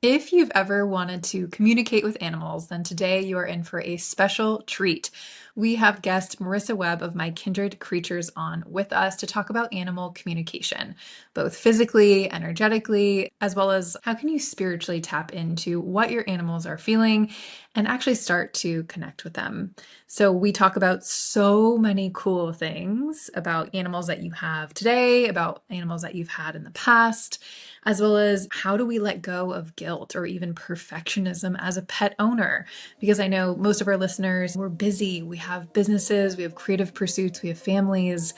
If you've ever wanted to communicate with animals, then today you are in for a special treat. We have guest Marissa Webb of My Kindred Creatures on with us to talk about animal communication, both physically, energetically, as well as how can you spiritually tap into what your animals are feeling and actually start to connect with them. So we talk about so many cool things about animals that you have today, about animals that you've had in the past, as well as how do we let go of guilt or even perfectionism as a pet owner? Because I know most of our listeners, we're busy, we have businesses, we have creative pursuits, we have families,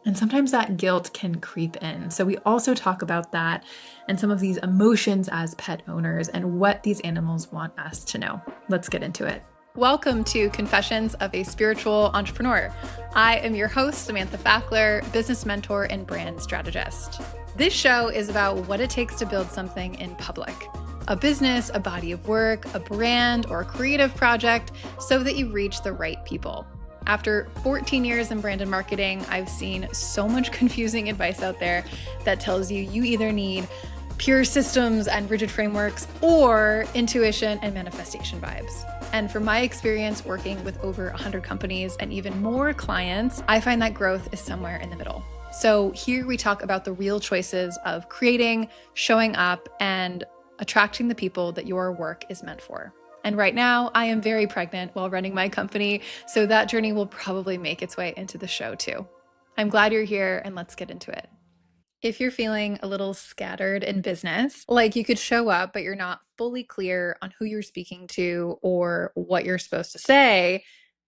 and sometimes that guilt can creep in. So we also talk about that and some of these emotions as pet owners and what these animals want us to know. Let's get into it. Welcome to Confessions of a Spiritual Entrepreneur. I am your host, Samantha Fackler, business mentor and brand strategist. This show is about what it takes to build something in public, a business, a body of work, a brand, or a creative project so that you reach the right people. After 14 years in brand and marketing, I've seen so much confusing advice out there that tells you you either need pure systems and rigid frameworks or intuition and manifestation vibes. And from my experience working with over 100 companies and even more clients, I find that growth is somewhere in the middle. So here we talk about the real choices of creating, showing up, and attracting the people that your work is meant for. And right now, I am very pregnant while running my company, so that journey will probably make its way into the show too. I'm glad you're here, and let's get into it. If you're feeling a little scattered in business, like you could show up, but you're not fully clear on who you're speaking to or what you're supposed to say,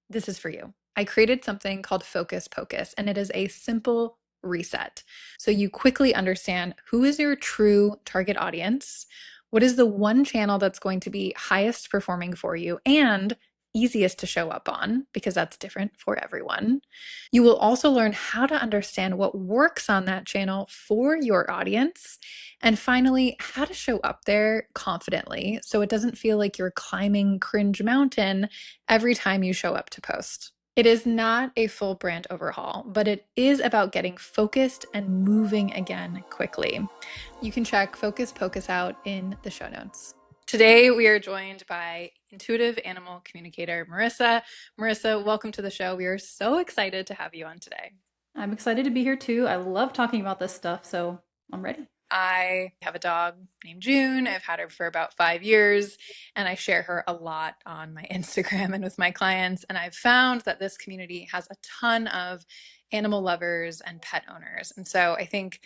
this is for you. I created something called Focus Pocus, and it is a simple reset. So you quickly understand who is your true target audience, what is the one channel that's going to be highest performing for you, and easiest to show up on, because that's different for everyone. You will also learn how to understand what works on that channel for your audience. And finally, how to show up there confidently so it doesn't feel like you're climbing cringe mountain every time you show up to post. It is not a full brand overhaul, but it is about getting focused and moving again quickly. You can check Focus Pocus out in the show notes. Today, we are joined by intuitive animal communicator Marissa. Marissa, welcome to the show. We are so excited to have you on today. I'm excited to be here too. I love talking about this stuff, so I'm ready. I have a dog named June. I've had her for about 5 years, and I share her a lot on my Instagram and with my clients. And I've found that this community has a ton of animal lovers and pet owners. And so I think,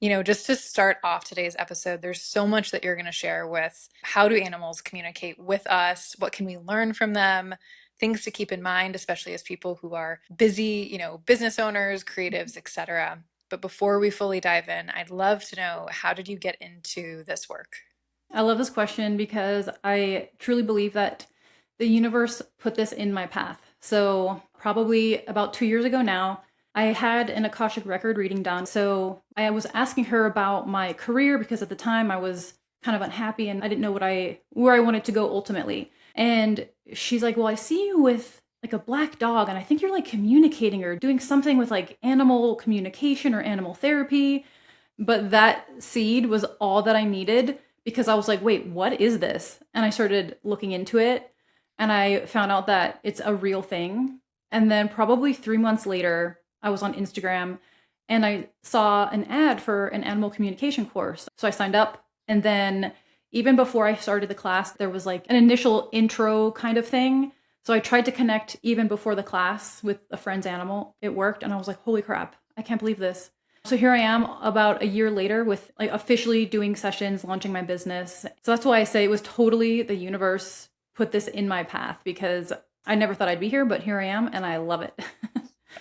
just to start off today's episode, there's so much that you're going to share with how do animals communicate with us? What can we learn from them? Things to keep in mind, especially as people who are busy, business owners, creatives, etc. But before we fully dive in, I'd love to know, how did you get into this work? I love this question because I truly believe that the universe put this in my path. So, probably about 2 years ago now, I had an Akashic record reading done. So, I was asking her about my career because at the time I was kind of unhappy and I didn't know where I wanted to go ultimately. And she's like, "Well, I see you with like a black dog and I think you're like communicating or doing something with like animal communication or animal therapy." But that seed was all that I needed because I was like, wait, what is this? And I started looking into it and I found out that it's a real thing. And then probably 3 months later, I was on Instagram and I saw an ad for an animal communication course. So I signed up. And then even before I started the class, there was like an initial intro kind of thing. So I tried to connect even before the class with a friend's animal. It worked. And I was like, holy crap, I can't believe this. So here I am about a year later with like officially doing sessions, launching my business. So that's why I say it was totally the universe put this in my path because I never thought I'd be here, but here I am and I love it.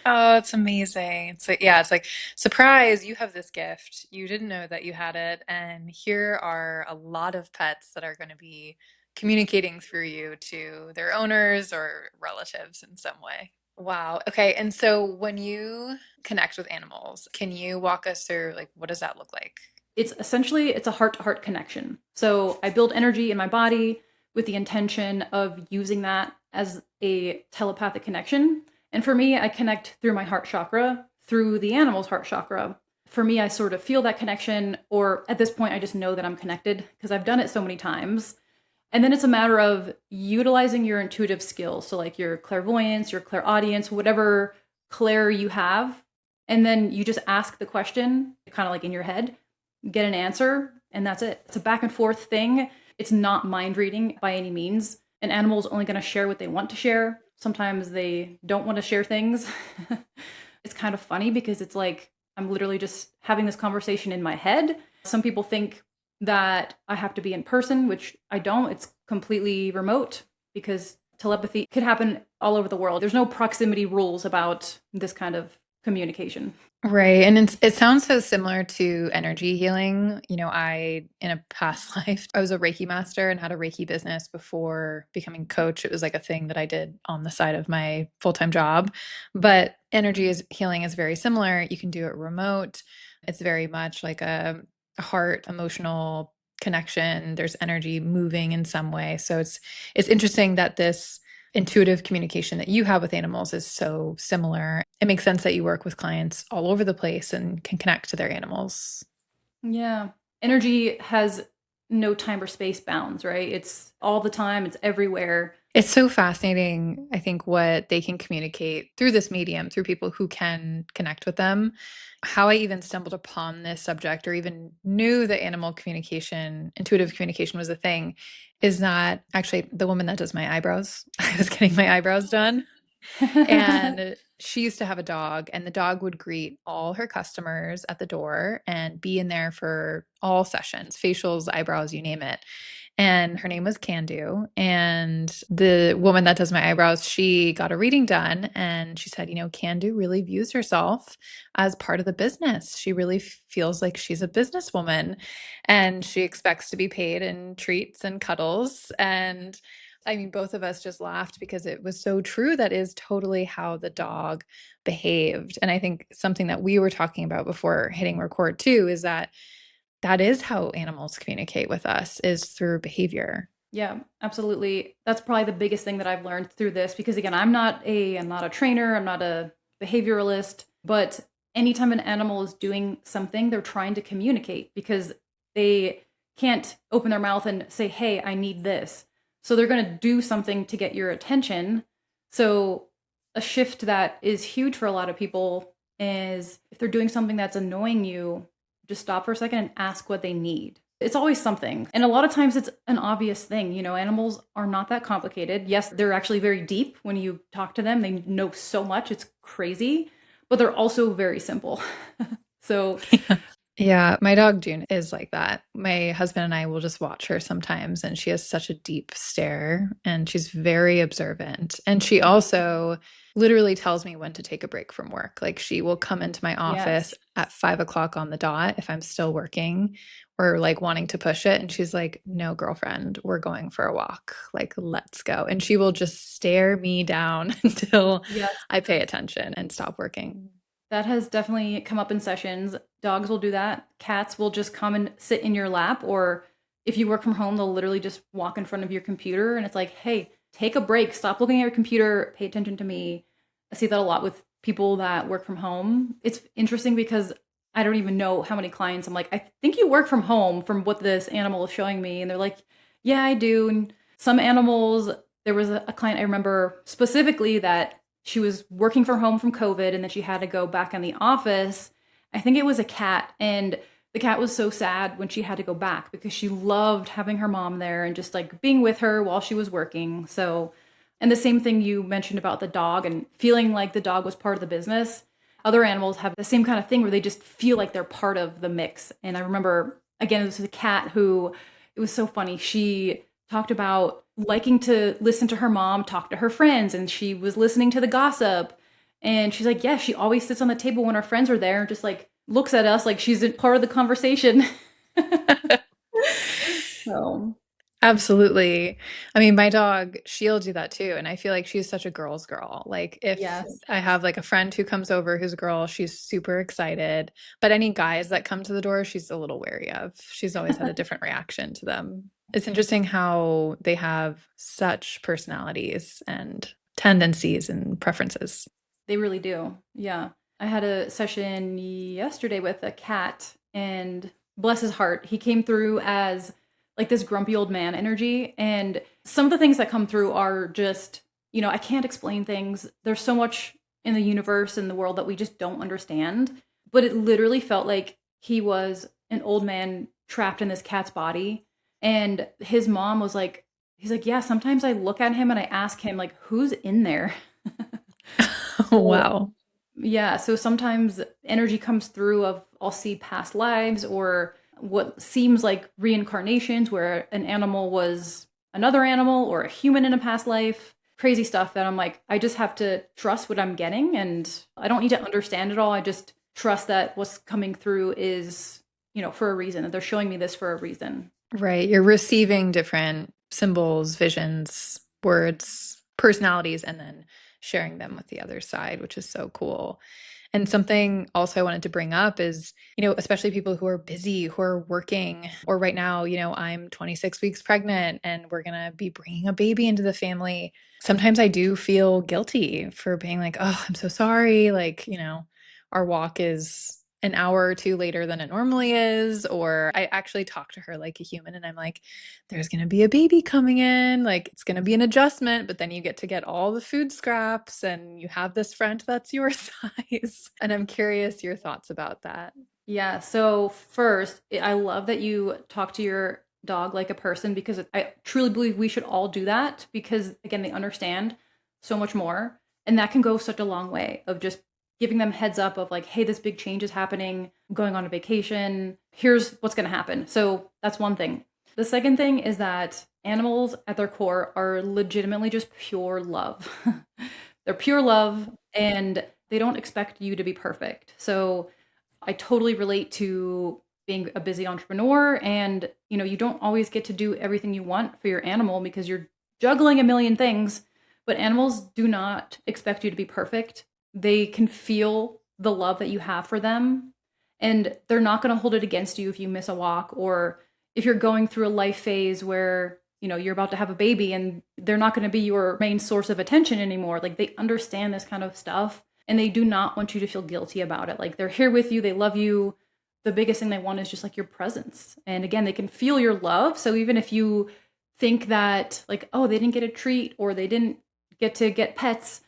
Oh, it's amazing. It's like, surprise, you have this gift. You didn't know that you had it. And here are a lot of pets that are going to be communicating through you to their owners or relatives in some way. Wow. Okay. And so when you connect with animals, can you walk us through, like, what does that look like? It's a heart-to-heart connection. So I build energy in my body with the intention of using that as a telepathic connection. And for me, I connect through my heart chakra, through the animal's heart chakra. For me, I sort of feel that connection, or at this point, I just know that I'm connected because I've done it so many times. And then it's a matter of utilizing your intuitive skills. So, like your clairvoyance, your clairaudience, whatever clair you have. And then you just ask the question, kind of like in your head, get an answer, and that's it. It's a back and forth thing. It's not mind reading by any means. An animal is only going to share what they want to share. Sometimes they don't want to share things. It's kind of funny because it's like I'm literally just having this conversation in my head. Some people think that I have to be in person, which I don't. It's completely remote because telepathy could happen all over the world. There's no proximity rules about this kind of communication. Right. And it sounds so similar to energy healing. In a past life, I was a Reiki master and had a Reiki business before becoming coach. It was like a thing that I did on the side of my full-time job. But energy is healing is very similar. You can do it remote. It's very much like a heart emotional connection. There's energy moving in some way. So it's interesting that this intuitive communication that you have with animals is so similar. It makes sense that you work with clients all over the place and can connect to their animals. Yeah. Energy has no time or space bounds, right? It's all the time, it's everywhere. It's so fascinating, I think, what they can communicate through this medium, through people who can connect with them. How I even stumbled upon this subject or even knew that animal communication, intuitive communication was a thing, is that actually the woman that does my eyebrows, I was getting my eyebrows done. And she used to have a dog, and the dog would greet all her customers at the door and be in there for all sessions, facials, eyebrows, you name it. And her name was Candu. And the woman that does my eyebrows, she got a reading done and she said, Candu really views herself as part of the business. She really feels like she's a businesswoman and she expects to be paid in treats and cuddles. And I mean, both of us just laughed because it was so true. That is totally how the dog behaved. And I think something that we were talking about before hitting record too is that is how animals communicate with us is through behavior. Yeah, absolutely. That's probably the biggest thing that I've learned through this because again, I'm not a trainer, I'm not a behavioralist, but anytime an animal is doing something, they're trying to communicate because they can't open their mouth and say, "Hey, I need this." So they're going to do something to get your attention. So a shift that is huge for a lot of people is if they're doing something that's annoying you, just stop for a second and ask what they need. It's always something. And a lot of times it's an obvious thing. Animals are not that complicated. Yes, they're actually very deep when you talk to them. They know so much. It's crazy, but they're also very simple. So, Yeah, my dog June is like that. My husband and I will just watch her sometimes, and she has such a deep stare, and she's very observant. And she also literally tells me when to take a break from work. Like she will come into my office yes. at 5 o'clock on the dot if I'm still working or like wanting to push it. And she's like, "No, girlfriend, we're going for a walk. Like, let's go." And she will just stare me down until Yes. I pay attention and stop working. That has definitely come up in sessions. Dogs will do that. Cats will just come and sit in your lap, or if you work from home, they'll literally just walk in front of your computer and it's like, hey, take a break, stop looking at your computer, pay attention to me. I see that a lot with people that work from home. It's interesting because I don't even know how many clients I'm like, I think you work from home from what this animal is showing me. And they're like, yeah, I do. And some animals, there was a client I remember specifically that she was working from home from COVID and then she had to go back in the office. I think it was a cat. And the cat was so sad when she had to go back because she loved having her mom there and just like being with her while she was working. So, and the same thing you mentioned about the dog and feeling like the dog was part of the business. Other animals have the same kind of thing where they just feel like they're part of the mix. And I remember, again, this was a cat who, it was so funny. She talked about liking to listen to her mom talk to her friends, and she was listening to the gossip. And she's like, yeah, she always sits on the table when her friends are there and just like looks at us like she's a part of the conversation. So, Absolutely. I mean, my dog, she'll do that too. And I feel like she's such a girl's girl. Like, if yes. I have like a friend who comes over who's a girl, she's super excited. But any guys that come to the door, she's a little wary of. She's always had a different reaction to them. It's interesting how they have such personalities and tendencies and preferences. They really do. Yeah. I had a session yesterday with a cat, and bless his heart, he came through as like this grumpy old man energy. And some of the things that come through are just, I can't explain things. There's so much in the universe and the world that we just don't understand. But it literally felt like he was an old man trapped in this cat's body. And his mom was like, he's like, yeah, sometimes I look at him and I ask him, like, who's in there? So Wow. yeah, so sometimes energy comes through of I'll see past lives or what seems like reincarnations where an animal was another animal or a human in a past life. Crazy stuff that I'm like, I just have to trust what I'm getting and I don't need to understand it all. I just trust that what's coming through is, for a reason, that they're showing me this for a reason. Right. You're receiving different symbols, visions, words, personalities, and then sharing them with the other side, which is so cool. And something also I wanted to bring up is, especially people who are busy, who are working, or right now, I'm 26 weeks pregnant and we're going to be bringing a baby into the family. Sometimes I do feel guilty for being like, oh, I'm so sorry. Like, our walk is an hour or two later than it normally is. Or I actually talk to her like a human and I'm like, there's going to be a baby coming in. Like it's going to be an adjustment, but then you get to get all the food scraps and you have this friend that's your size. And I'm curious your thoughts about that. Yeah. So first, I love that you talk to your dog like a person because I truly believe we should all do that because again, they understand so much more. And that can go such a long way of just giving them heads up of like, hey, this big change is happening. I'm going on a vacation. Here's what's going to happen. So that's one thing. The second thing is that animals at their core are legitimately just pure love. They're pure love and they don't expect you to be perfect. So I totally relate to being a busy entrepreneur and you don't always get to do everything you want for your animal because you're juggling a million things, but animals do not expect you to be perfect. They can feel the love that you have for them and they're not going to hold it against you if you miss a walk or if you're going through a life phase where you're about to have a baby and they're not going to be your main source of attention anymore. Like they understand this kind of stuff and they do not want you to feel guilty about it. Like they're here with you, they love you. The biggest thing they want is just like your presence. And again, they can feel your love. So even if you think that like, oh, they didn't get a treat or they didn't get to get pets,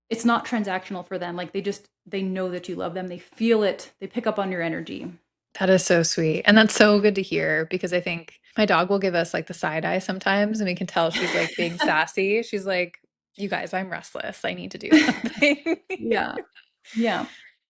it's not transactional for them. Like they know that you love them. They feel it. They pick up on your energy. That is so sweet. And that's so good to hear because I think my dog will give us like the side eye sometimes and we can tell she's like being sassy. She's like, you guys, I'm restless. I need to do something. Yeah. Yeah.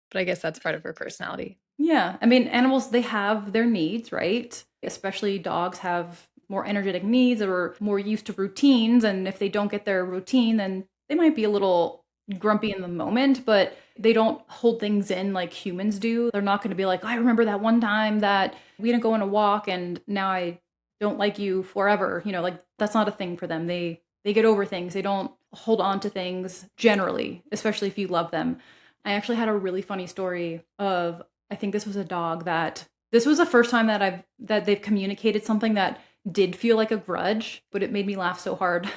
But I guess that's part of her personality. Yeah. I mean, animals, they have their needs, right? Especially dogs have more energetic needs or more used to routines. And if they don't get their routine, then they might be a little grumpy in the moment, but they don't hold things in like humans do. They're not going to be like, oh, I remember that one time that we didn't go on a walk and now I don't like you forever. Like that's not a thing for them. They get over things. They don't hold on to things generally, especially if you love them. I actually had a really funny story of I think this was a dog that this was the first time that they've communicated something that did feel like a grudge, but it made me laugh so hard.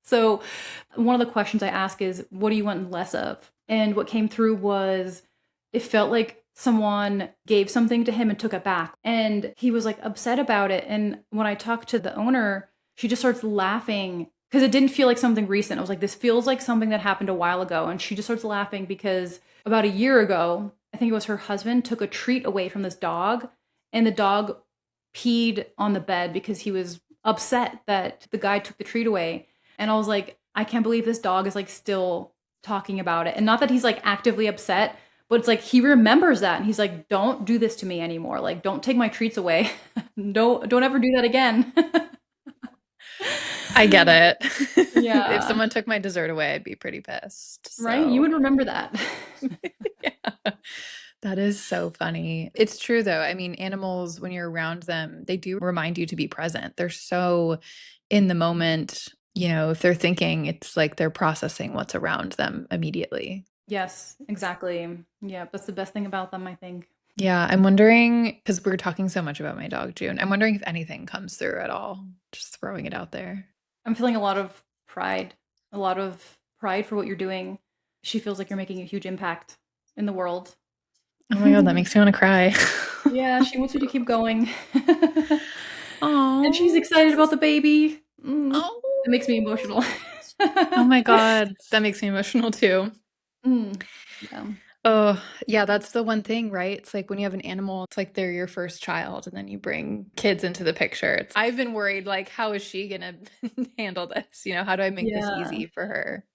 So one of the questions I ask is, what do you want less of? And what came through was it felt like someone gave something to him and took it back. And he was like upset about it. And when I talked to the owner, she just starts laughing because it didn't feel like something recent. I was like, this feels like something that happened a while ago. And she just starts laughing because about a year ago, I think it was her husband took a treat away from this dog, and the dog peed on the bed because he was upset that the guy took the treat away. And I was like, I can't believe this dog is like still talking about it. And not that he's like actively upset, but it's like he remembers that and he's like, don't do this to me anymore. Like, don't take my treats away. Don't ever do that again. I get it. If Yeah. someone took my dessert away, I'd be pretty pissed. Right? You So, would remember that. yeah. That is so funny. It's true though. I mean, animals, when you're around them, they do remind you to be present. They're so in the moment. If they're thinking, it's like they're processing what's around them immediately. Yes, exactly. Yeah, that's the best thing about them, I think. Yeah, I'm wondering because we're talking so much about my dog, June. I'm wondering if anything comes through at all. Just throwing it out there. I'm feeling a lot of pride for what you're doing. She feels like you're making a huge impact. in the world. Oh my God, that makes me want to cry. Yeah, she wants me to keep going. And she's Oh, excited about the baby. It makes me oh, emotional. oh my God, that makes me emotional too. Mm, yeah. Oh, yeah, that's the one thing, right? It's like when you have an animal, it's like they're your first child, and then you bring kids into the picture. I've been worried, like, how is she gonna handle this? How do I make this Yeah. easy for her?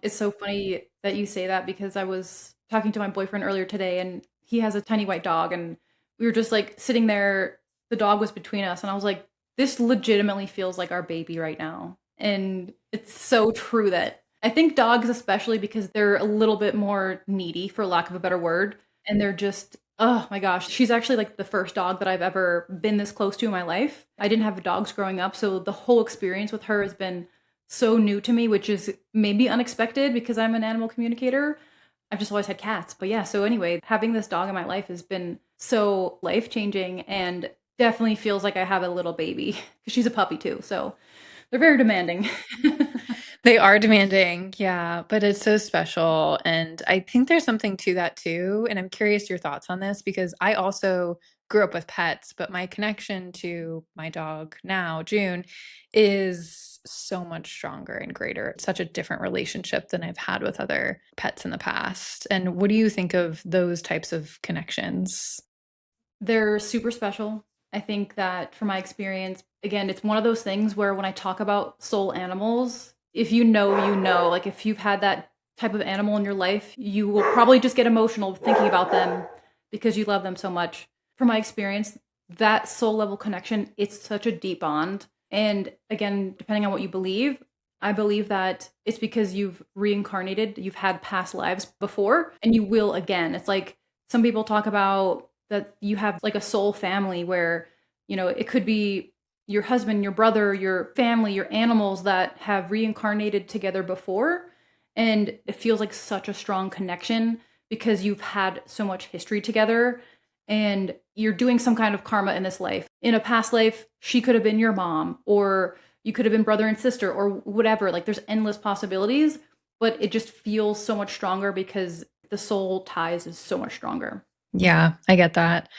It's so funny that you say that because I was talking to my boyfriend earlier today and he has a tiny white dog and we were just like sitting there. The dog was between us and I was like, this legitimately feels like our baby right now. And it's so true that I think dogs, especially because they're a little bit more needy, for lack of a better word. And they're just, oh my gosh, she's actually like the first dog that I've ever been this close to in my life. I didn't have dogs growing up. So the whole experience with her has been so new to me, which is maybe unexpected because I'm an animal communicator. I've just always had cats. But yeah, so anyway, having this dog in my life has been so life changing and definitely feels like I have a little baby because she's a puppy too. So they're very demanding. They are demanding, yeah, but it's so special. And I think there's something to that too. And I'm curious your thoughts on this because I also grew up with pets, but my connection to my dog now, June, is so much stronger and greater. It's such a different relationship than I've had with other pets in the past. And what do you think of those types of connections? They're super special. I think that from my experience, again, it's one of those things where when I talk about soul animals, if you know, you know, like if you've had that type of animal in your life, you will probably just get emotional thinking about them because you love them so much. From my experience, that soul level connection, it's such a deep bond. And again, depending on what you believe, I believe that it's because you've reincarnated, you've had past lives before, and you will again. It's like some people talk about that you have like a soul family where, it could be your husband, your brother, your family, your animals that have reincarnated together before. And it feels like such a strong connection because you've had so much history together and you're doing some kind of karma in this life. In a past life, she could have been your mom, or you could have been brother and sister, or whatever. Like there's endless possibilities, but it just feels so much stronger because the soul ties is so much stronger. Yeah, I get that.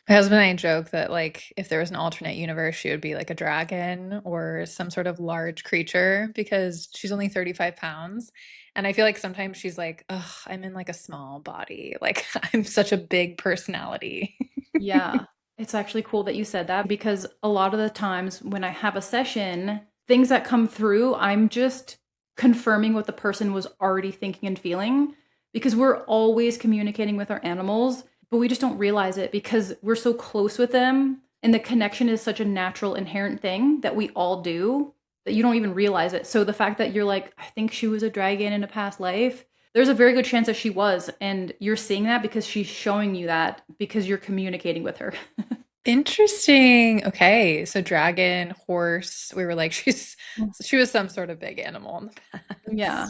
My husband and I joke that like if there was an alternate universe, she would be like a dragon or some sort of large creature because she's only 35 pounds. And I feel like sometimes she's like, ugh, I'm in like a small body. Like I'm such a big personality. Yeah, it's actually cool that you said that because a lot of the times when I have a session, things that come through, I'm just confirming what the person was already thinking and feeling because we're always communicating with our animals, but we just don't realize it because we're so close with them and the connection is such a natural, inherent thing that we all do that you don't even realize it. So the fact that you're like, I think she was a dragon in a past life, there's a very good chance that she was, and you're seeing that because she's showing you that because you're communicating with her. Interesting. Okay. So dragon, horse, we were like, she was some sort of big animal in the past. Yeah.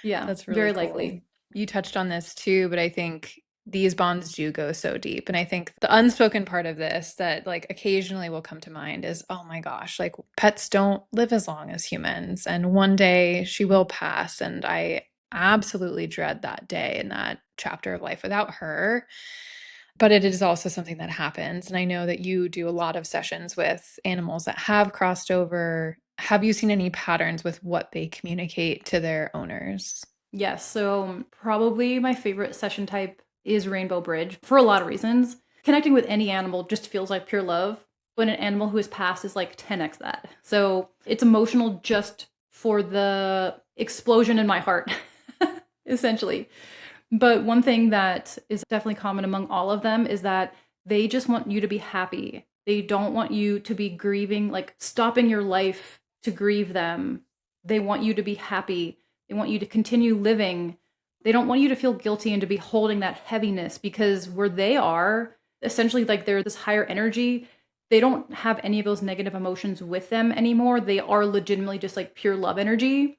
Yeah, That's really very cool. likely. You touched on this too, but I think these bonds do go so deep. And I think the unspoken part of this that like occasionally will come to mind is, oh my gosh, like pets don't live as long as humans. And one day she will pass. And I absolutely dread that day and that chapter of life without her. But it is also something that happens. And I know that you do a lot of sessions with animals that have crossed over. Have you seen any patterns with what they communicate to their owners? Yes, so probably my favorite session type is Rainbow Bridge for a lot of reasons. Connecting with any animal just feels like pure love, but an animal who has passed is like 10x that. So it's emotional just for the explosion in my heart, essentially. But one thing that is definitely common among all of them is that they just want you to be happy. They don't want you to be grieving, like stopping your life to grieve them. They want you to be happy. They want you to continue living. They don't want you to feel guilty and to be holding that heaviness because where they are, essentially, like they're this higher energy. They don't have any of those negative emotions with them anymore. They are legitimately just like pure love energy.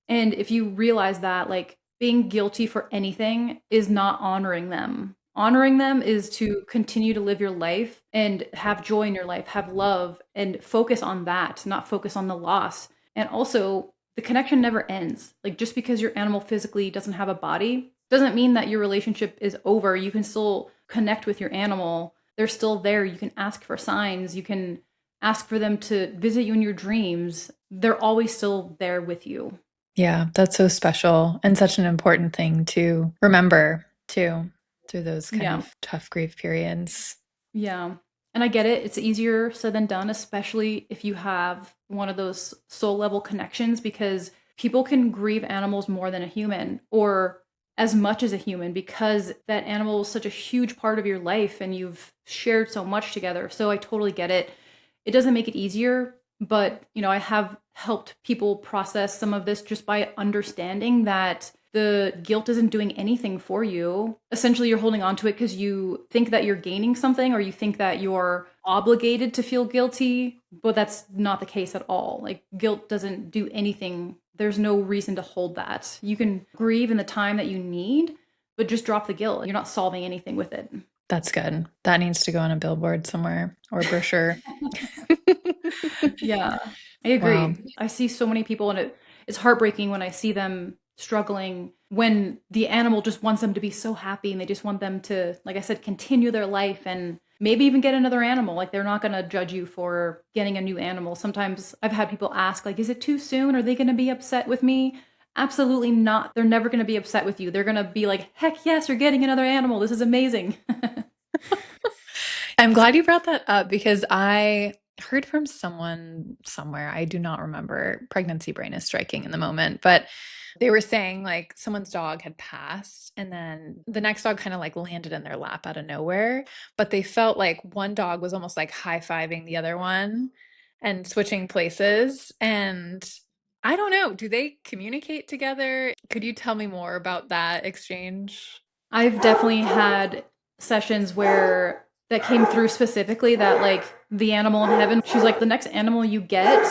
And if you realize that, like, being guilty for anything is not honoring them. Honoring them is to continue to live your life and have joy in your life, have love, and focus on that, not focus on the loss. And also, the connection never ends. Like, just because your animal physically doesn't have a body Doesn't mean that your relationship is over. You can still connect with your animal. They're still there. You can ask for signs. You can ask for them to visit you in your dreams. They're always still there with you. Yeah, that's so special and such an important thing to remember too through those kind Yeah. of tough grief periods. Yeah. And I get it. It's easier said than done, especially if you have one of those soul level connections, because people can grieve animals more than a human or as much as a human because that animal is such a huge part of your life and you've shared so much together. So I totally get it. It doesn't make it easier, but I have helped people process some of this just by understanding that the guilt isn't doing anything for you. Essentially, you're holding on to it because you think that you're gaining something or you think that you're obligated to feel guilty, but that's not the case at all. Like, guilt doesn't do anything. There's no reason to hold that. You can grieve in the time that you need, but just drop the guilt. You're not solving anything with it. That's good. That needs to go on a billboard somewhere or a brochure. Yeah, I Wow. agree. I see so many people, and it's heartbreaking when I see them struggling when the animal just wants them to be so happy and they just want them to, like I said, continue their life and maybe even get another animal. Like, they're not going to judge you for getting a new animal. Sometimes I've had people ask, like, is it too soon? Are they going to be upset with me? Absolutely not. They're never going to be upset with you. They're going to be like, heck yes, you're getting another animal. This is amazing. I'm glad you brought that up because I heard from someone somewhere. I do not remember. Pregnancy brain is striking in the moment, but they were saying like someone's dog had passed and then the next dog kind of like landed in their lap out of nowhere, but they felt like one dog was almost like high-fiving the other one and switching places. And I don't know, do they communicate together? Could you tell me more about that exchange? I've definitely had sessions where that came through specifically that, like, the animal in heaven, she's like, the next animal you get,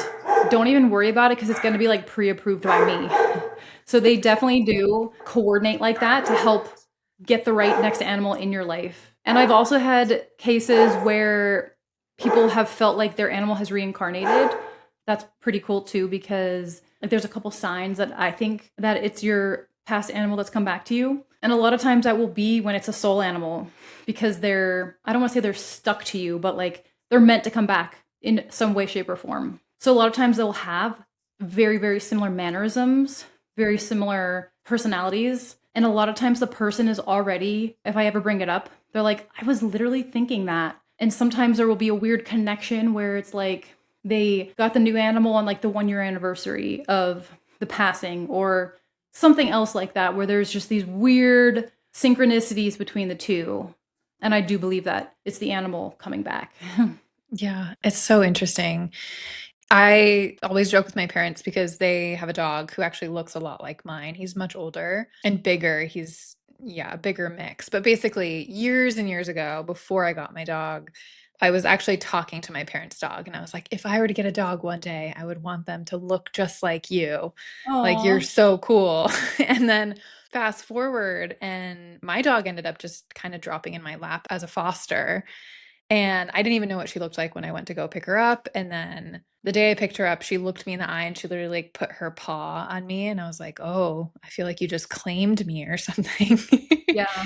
don't even worry about it because it's going to be like pre-approved by me. So they definitely do coordinate like that to help get the right next animal in your life. And I've also had cases where people have felt like their animal has reincarnated. That's pretty cool too, because like there's a couple signs that I think that it's your past animal that's come back to you. And a lot of times that will be when it's a soul animal because I don't want to say they're stuck to you, but like they're meant to come back in some way, shape, or form. So a lot of times they'll have very, very similar mannerisms, very similar personalities. And a lot of times the person is already, if I ever bring it up, they're like, I was literally thinking that. And sometimes there will be a weird connection where it's like they got the new animal on like the 1 year anniversary of the passing or something else like that, where there's just these weird synchronicities between the two. And I do believe that it's the animal coming back. Yeah, it's so interesting. I always joke with my parents because they have a dog who actually looks a lot like mine. He's much older and bigger. He's, yeah, a bigger mix. But basically, years and years ago, before I got my dog, I was actually talking to my parents' dog, and I was like, if I were to get a dog one day, I would want them to look just like you. Like, you're Aw. so cool. And then fast forward, and my dog ended up just kind of dropping in my lap as a foster. And I didn't even know what she looked like when I went to go pick her up. And then the day I picked her up, she looked me in the eye and she literally like put her paw on me. And I was like, oh, I feel like you just claimed me or something. Yeah.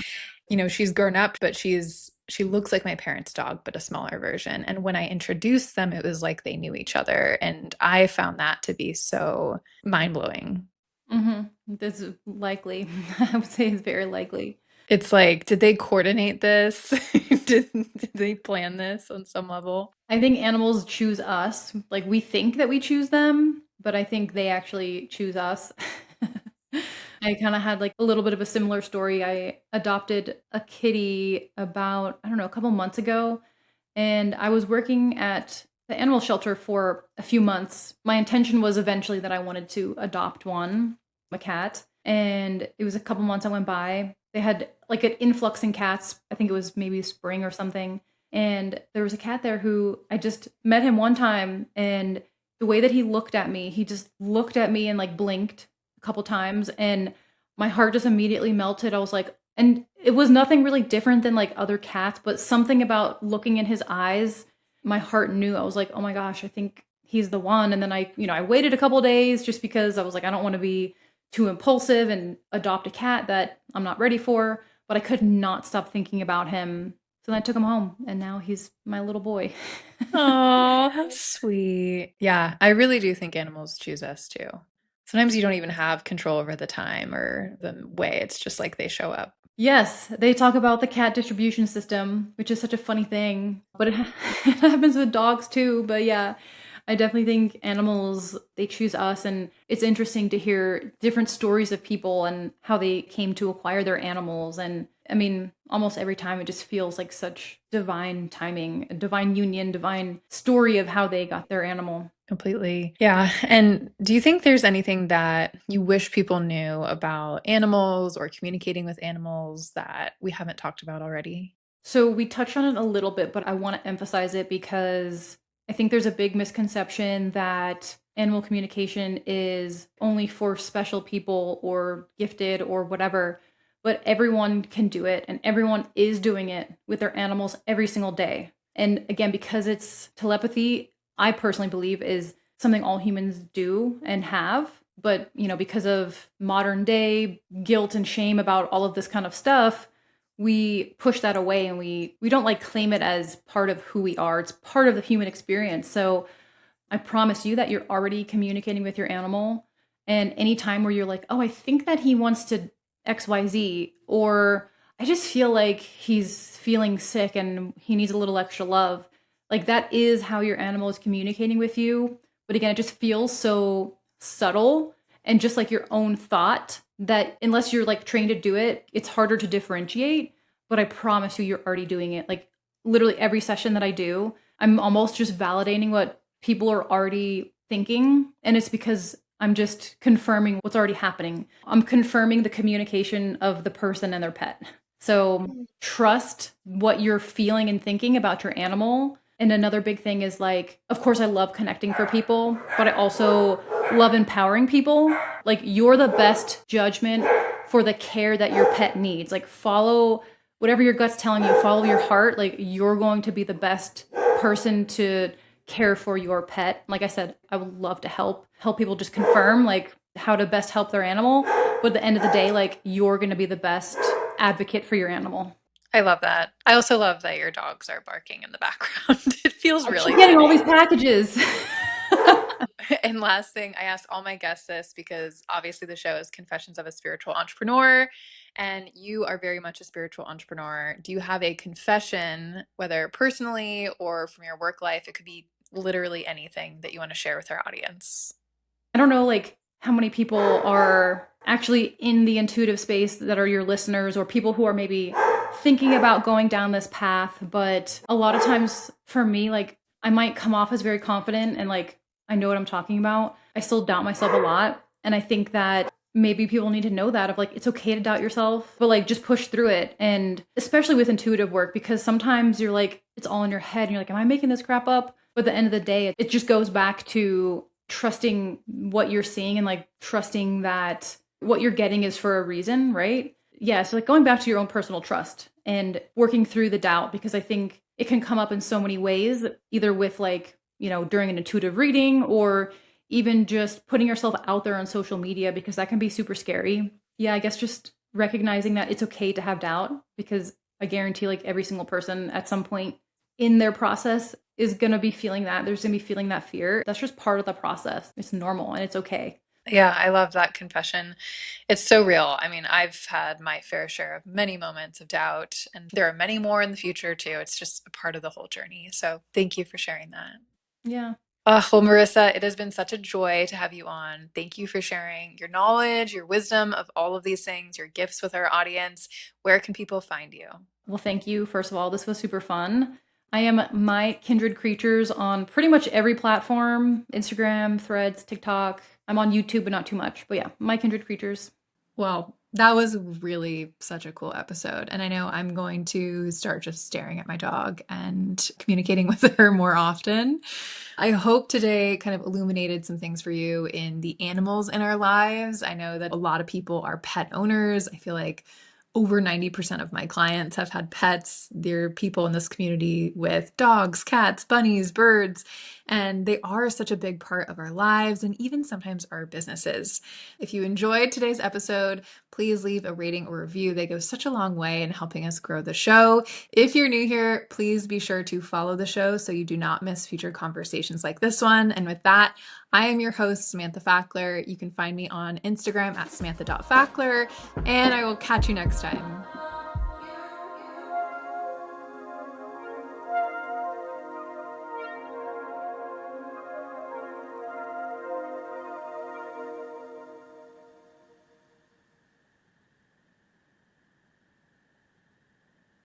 She's grown up, but she looks like my parents' dog, but a smaller version. And when I introduced them, it was like they knew each other. And I found that to be so mind-blowing. This is likely. I would say it's very likely. It's like, did they coordinate this? Did they plan this on some level? I think animals choose us. Like, we think that we choose them, but I think they actually choose us. I kind of had like a little bit of a similar story. I adopted a kitty about, I don't know, a couple months ago, and I was working at the animal shelter for a few months. My intention was eventually that I wanted to adopt one, a cat, and it was a couple months that went by. They had like an influx in cats. I think it was maybe spring or something. And there was a cat there who I just met him one time, and the way that he looked at me, he just looked at me and like blinked a couple times, and my heart just immediately melted. I was like, and it was nothing really different than like other cats, but something about looking in his eyes, my heart knew. I was like, oh my gosh, I think he's the one. And then I waited a couple days just because I was like, I don't want to be too impulsive and adopt a cat that I'm not ready for, but I could not stop thinking about him. So then I took him home and now he's my little boy. Oh, how sweet. Yeah, I really do think animals choose us too. Sometimes you don't even have control over the time or the way. It's just like they show up. Yes, they talk about the cat distribution system, which is such a funny thing, but it happens with dogs too. But yeah, I definitely think animals, they choose us, and it's interesting to hear different stories of people and how they came to acquire their animals. And I mean, almost every time it just feels like such divine timing, a divine union, divine story of how they got their animal. Completely. Yeah. And do you think there's anything that you wish people knew about animals or communicating with animals that we haven't talked about already? So we touched on it a little bit, but I want to emphasize it because I think there's a big misconception that animal communication is only for special people or gifted or whatever, but everyone can do it and everyone is doing it with their animals every single day. And again, because it's telepathy, I personally believe is something all humans do and have. But, because of modern day guilt and shame about all of this kind of stuff, we push that away and we don't like claim it as part of who we are. It's part of the human experience. So I promise you that you're already communicating with your animal. And any time where you're like, oh, I think that he wants to XYZ, or I just feel like he's feeling sick and he needs a little extra love, like that is how your animal is communicating with you. But again, it just feels so subtle and just like your own thought that unless you're like trained to do it, it's harder to differentiate. But I promise you, you're already doing it. Like literally every session that I do, I'm almost just validating what people are already thinking. And it's because I'm just confirming what's already happening. I'm confirming the communication of the person and their pet. So trust what you're feeling and thinking about your animal. And another big thing is like, of course, I love connecting for people, but I also love empowering people. Like, you're the best judgment for the care that your pet needs. Like, follow whatever your gut's telling you, follow your heart. Like, you're going to be the best person to care for your pet. Like I said, I would love to help people just confirm like how to best help their animal. But at the end of the day, like you're going to be the best advocate for your animal. I love that. I also love that your dogs are barking in the background. It feels I keep really getting all these fitting. packages. And last thing, I ask all my guests this because obviously the show is Confessions of a Spiritual Entrepreneur, and you are very much a spiritual entrepreneur. Do you have a confession, whether personally or from your work life? It could be literally anything that you want to share with our audience. I don't know like how many people are actually in the intuitive space that are your listeners or people who are maybe thinking about going down this path, but a lot of times for me like I might come off as very confident and like I know what I'm talking about. I still doubt myself a lot, and I think that maybe people need to know that of like it's okay to doubt yourself, but like just push through it. And especially with intuitive work, because sometimes you're like it's all in your head and you're like, am I making this crap up? But at the end of the day, it just goes back to trusting what you're seeing and like trusting that what you're getting is for a reason, right? Yeah, so like going back to your own personal trust and working through the doubt, because I think it can come up in so many ways, either with like, during an intuitive reading or even just putting yourself out there on social media, because that can be super scary. Yeah, I guess just recognizing that it's okay to have doubt, because I guarantee like every single person at some point in their process is going to be feeling that. There's going to be feeling that fear. That's just part of the process. It's normal and it's okay. Yeah, I love that confession. It's so real. I mean, I've had my fair share of many moments of doubt, and there are many more in the future too. It's just a part of the whole journey. So thank you for sharing that. Yeah. Well, Marissa, it has been such a joy to have you on. Thank you for sharing your knowledge, your wisdom of all of these things, your gifts with our audience. Where can people find you? Well, thank you. First of all, this was super fun. I am My Kindred Creatures on pretty much every platform: Instagram, Threads, TikTok. I'm on YouTube, but not too much. But yeah, My Kindred Creatures. Well, that was really such a cool episode. And I know I'm going to start just staring at my dog and communicating with her more often. I hope today kind of illuminated some things for you in the animals in our lives. I know that a lot of people are pet owners. I feel like over 90% of my clients have had pets. There are people in this community with dogs, cats, bunnies, birds. and they are such a big part of our lives and even sometimes our businesses. If you enjoyed today's episode, please leave a rating or review. They go such a long way in helping us grow the show. If you're new here, please be sure to follow the show so you do not miss future conversations like this one. And with that, I am your host, Samantha Fackler. You can find me on Instagram at samantha.fackler, and I will catch you next time.